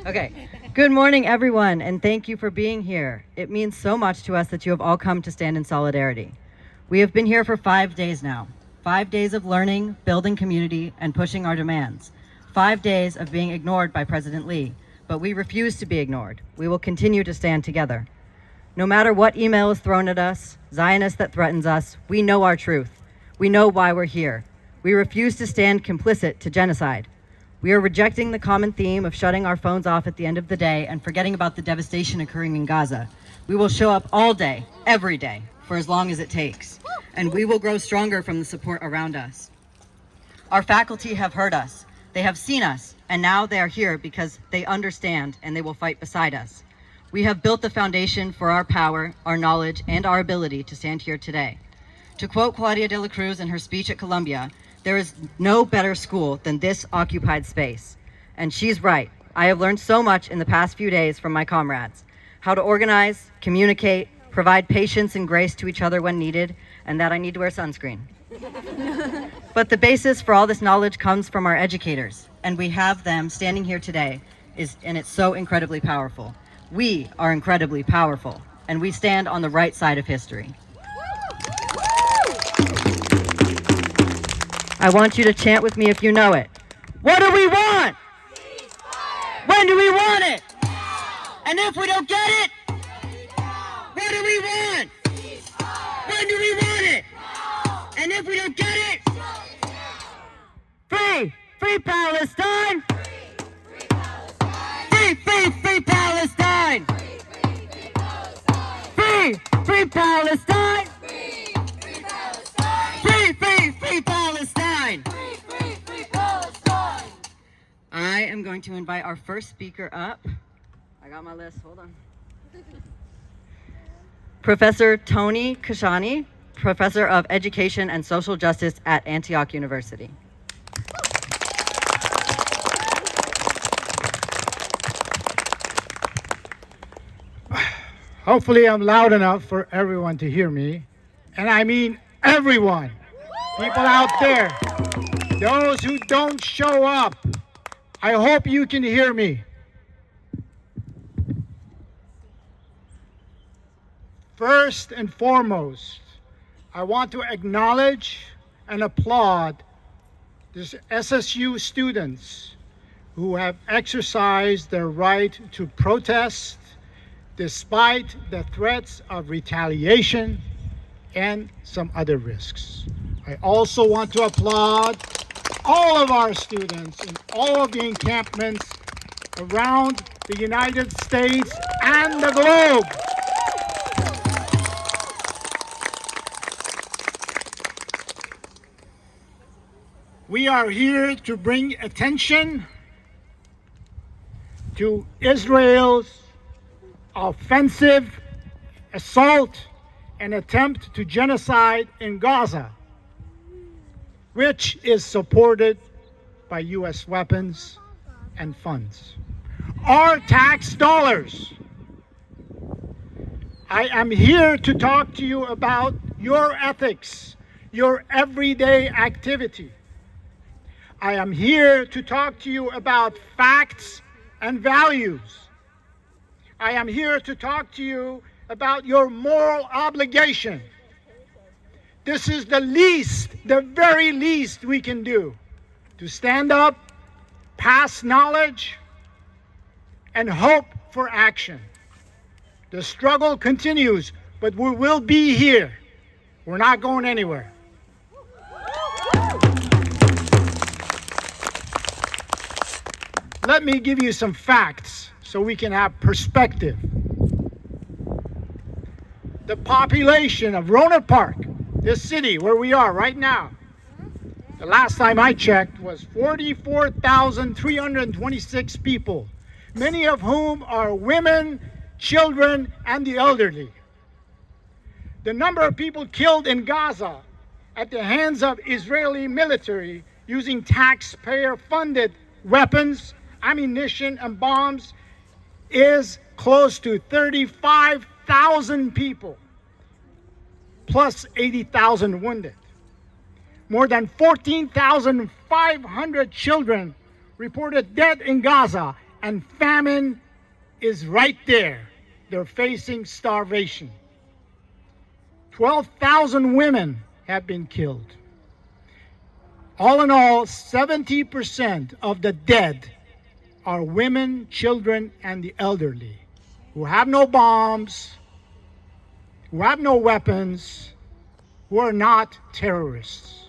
Okay. Good morning, everyone, and thank you for being here. It means so much to us that you have all come to stand in solidarity. We have been here for 5 days now. 5 days of learning, building community, and pushing our demands. 5 days of being ignored by President Lee, but we refuse to be ignored. We will continue to stand together. No matter what email is thrown at us, Zionist that threatens us, we know our truth. We know why we're here. We refuse to stand complicit to genocide. We are rejecting the common theme of shutting our phones off at the end of the day and forgetting about the devastation occurring in Gaza. We will show up all day, every day, for as long as it takes. And we will grow stronger from the support around us. Our faculty have heard us. They have seen us, and now they are here because they understand and they will fight beside us. We have built the foundation for our power, our knowledge, and our ability to stand here today. To quote Claudia de la Cruz in her speech at Columbia, there is no better school than this occupied space. And she's right. I have learned so much in the past few days from my comrades. How to organize, communicate, provide patience and grace to each other when needed, and that I need to wear sunscreen. But the basis for all this knowledge comes from our educators, and we have them standing here today, and it's so incredibly powerful. We are incredibly powerful, and we stand on the right side of history. I want you to chant with me if you know it. What do we want? When do we want it? And if we don't get it, what do we want? When do we want it? And if we don't get it, free, free Palestine! Free, free, free Palestine! Free, free Palestine! Free, free, free Palestine! I am going to invite our first speaker up. I got my list, hold on. Professor Tony Kashani, Professor of Education and Social Justice at Antioch University. Hopefully I'm loud enough for everyone to hear me. And I mean everyone. People out there, those who don't show up, I hope you can hear me. First and foremost, I want to acknowledge and applaud the SSU students who have exercised their right to protest despite the threats of retaliation and some other risks. I also want to applaud all of our students in all of the encampments around the United States and the globe. We are here to bring attention to Israel's offensive assault and attempt to genocide in Gaza, which is supported by U.S. weapons and funds. Our tax dollars. I am here to talk to you about your ethics, your everyday activity. I am here to talk to you about facts and values. I am here to talk to you about your moral obligation. This is the least, the very least we can do, to stand up, pass knowledge, and hope for action. The struggle continues, but we will be here. We're not going anywhere. Let me give you some facts so we can have perspective. The population of Rohnert Park, this city where we are right now, the last time I checked was 44,326 people, many of whom are women, children, and the elderly. The number of people killed in Gaza at the hands of Israeli military using taxpayer-funded weapons, ammunition, and bombs is close to 35,000 people, plus 80,000 wounded. More than 14,500 children reported dead in Gaza, and famine is right there. They're facing starvation. 12,000 women have been killed. All in all, 70% of the dead are women, children, and the elderly, who have no bombs, who have no weapons, who are not terrorists.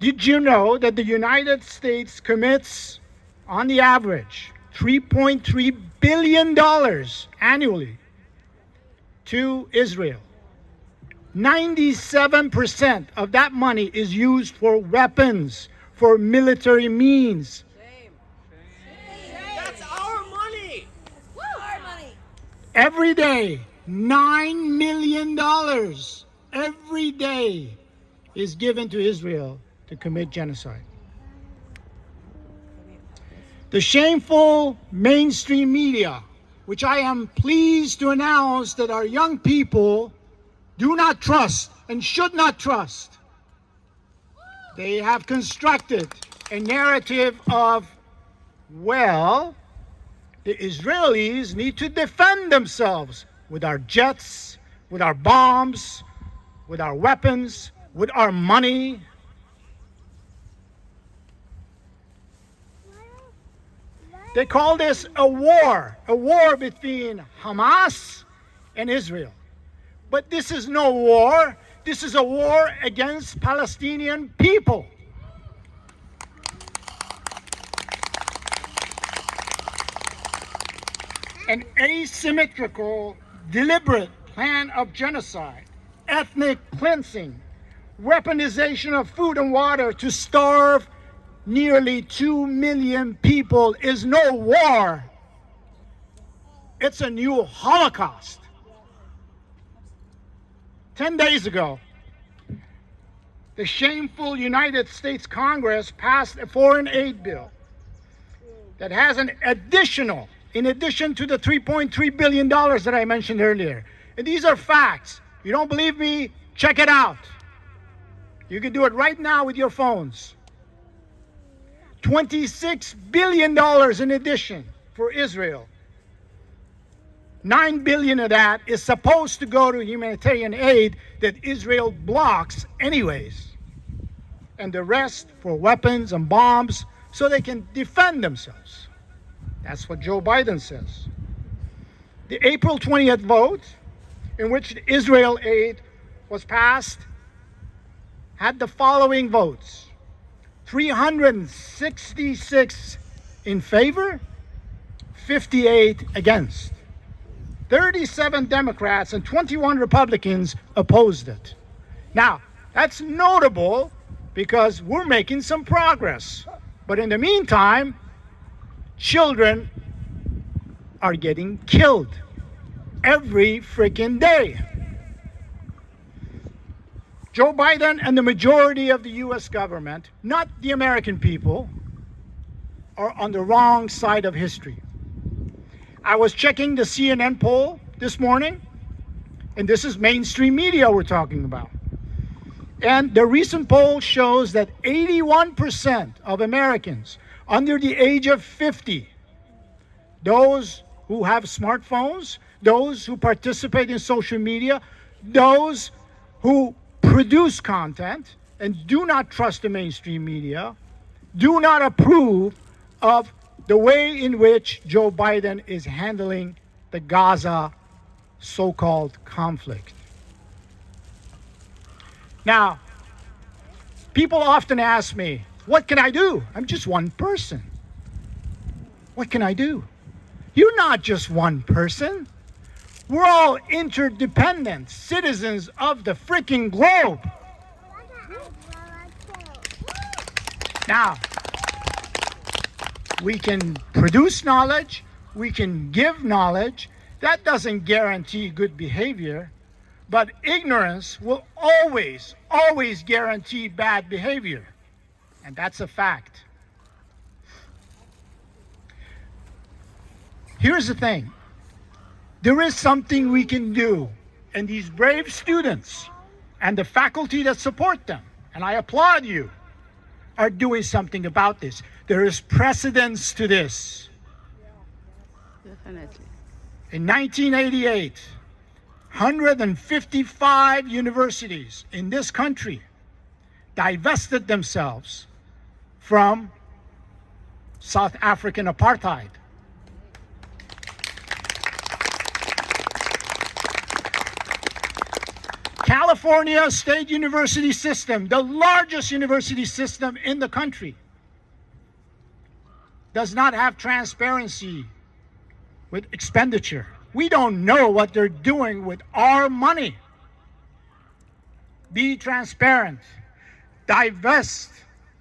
Did you know that the United States commits, on the average, $3.3 billion annually to Israel? 97% of that money is used for weapons, for military means. That's our money. Woo! Our money. Every day, $9 million every day is given to Israel to commit genocide. The shameful mainstream media, which I am pleased to announce that our young people do not trust and should not trust. They have constructed a narrative of, well, the Israelis need to defend themselves with our jets, with our bombs, with our weapons, with our money. They call this a war between Hamas and Israel. But this is no war. This is a war against Palestinian people. An asymmetrical, deliberate plan of genocide, ethnic cleansing, weaponization of food and water to starve nearly 2 million people is no war. It's a new Holocaust. 10 days ago, the shameful United States Congress passed a foreign aid bill that has an additional, in addition to the $3.3 billion that I mentioned earlier. And these are facts. You don't believe me? Check it out. You can do it right now with your phones. $26 billion in addition for Israel. $9 billion of that is supposed to go to humanitarian aid that Israel blocks anyways. And the rest for weapons and bombs so they can defend themselves. That's what Joe Biden says. The April 20th vote, in which the Israel aid was passed, had the following votes: 366 in favor, 58 against. 37 Democrats and 21 Republicans opposed it. Now, that's notable because we're making some progress. But in the meantime, children are getting killed every freaking day. Joe Biden and the majority of the US government, not the American people, are on the wrong side of history. I was checking the CNN poll this morning, and this is mainstream media we're talking about. And the recent poll shows that 81% of Americans under the age of 50, those who have smartphones, those who participate in social media, those who produce content and do not trust the mainstream media, do not approve of the way in which Joe Biden is handling the Gaza so-called conflict. Now, people often ask me, what can I do? I'm just one person. What can I do? You're not just one person. We're all interdependent citizens of the freaking globe. Now, we can produce knowledge, we can give knowledge. That doesn't guarantee good behavior, but ignorance will always guarantee bad behavior. And that's a fact. Here's the thing. There is something we can do, and these brave students and the faculty that support them, and I applaud you, are doing something about this. There is precedence to this. Definitely. In 1988, 155 universities in this country divested themselves from South African apartheid. California State University System, the largest university system in the country, does not have transparency with expenditure. We don't know what they're doing with our money. Be transparent. Divest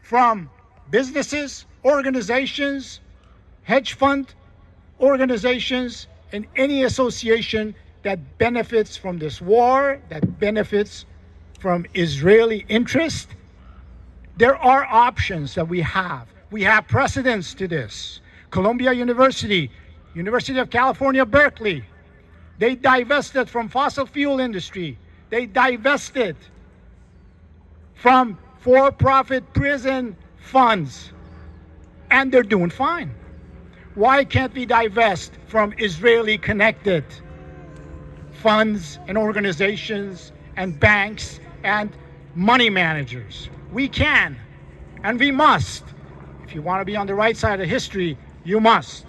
from businesses, organizations, hedge fund organizations, and any association that benefits from this war, that benefits from Israeli interest. There are options that we have. We have precedents to this. Columbia University, University of California, Berkeley, they divested from fossil fuel industry. They divested from for-profit prison funds, and they're doing fine. Why can't we divest from Israeli-connected funds and organizations and banks and money managers? We can, and we must. If you want to be on the right side of history, you must.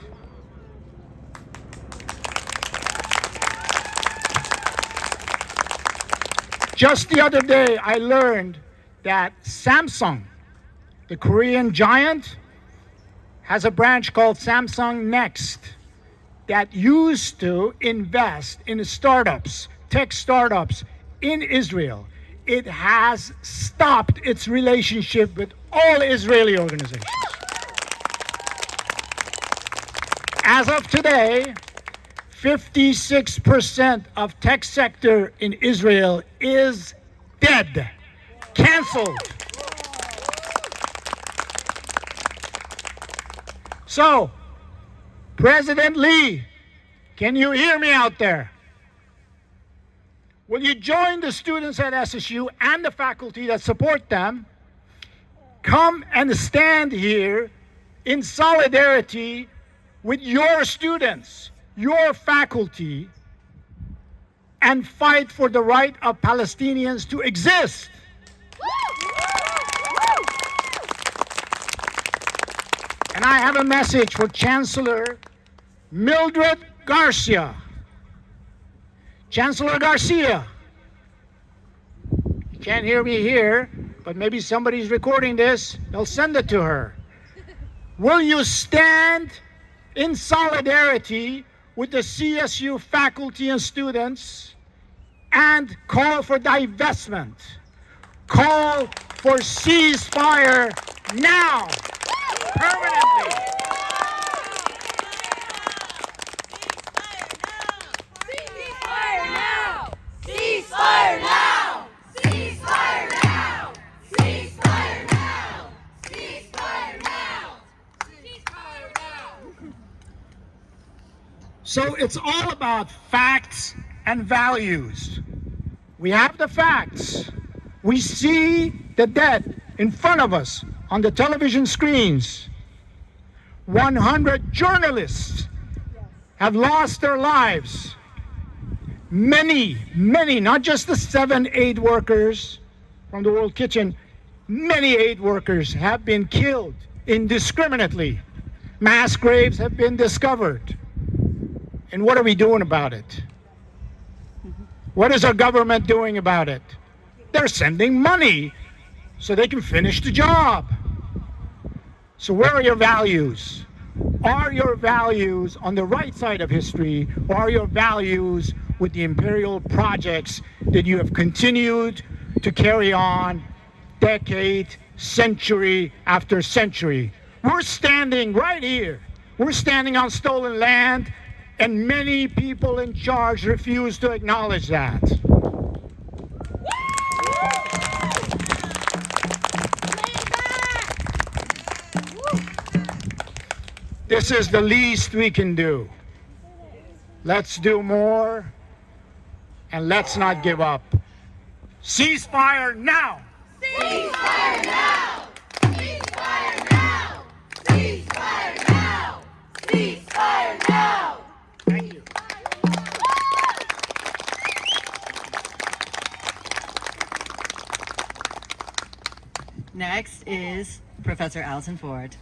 Just the other day, I learned that Samsung, the Korean giant, has a branch called Samsung Next that used to invest in startups, tech startups in Israel. It has stopped its relationship with all Israeli organizations. As of today, 56% of tech sector in Israel is dead, canceled. So, President Lee, can you hear me out there? Will you join the students at SSU and the faculty that support them? Come and stand here in solidarity with your students, your faculty, and fight for the right of Palestinians to exist. And I have a message for Chancellor Mildred Garcia. Chancellor Garcia, you can't hear me here, but maybe somebody's recording this. They'll send it to her. Will you stand in solidarity with the CSU faculty and students and call for divestment? Call for ceasefire now, permanently. Ceasefire now! Ceasefire now! Ceasefire now! Ceasefire now! Ceasefire now! So it's all about facts and values. We have the facts. We see the death in front of us on the television screens. 100 journalists have lost their lives. Many, not just the 7 aid workers from the World Kitchen, many aid workers have been killed indiscriminately. Mass graves have been discovered. And what are we doing about it? What is our government doing about it? They're sending money so they can finish the job. So where are your values? Are your values on the right side of history, or are your values with the imperial projects that you have continued to carry on decade, century after century? We're standing right here. We're standing on stolen land, and many people in charge refuse to acknowledge that. This is the least we can do. Let's do more, and let's not give up. Ceasefire now! Ceasefire now! Next is Professor Allison Ford.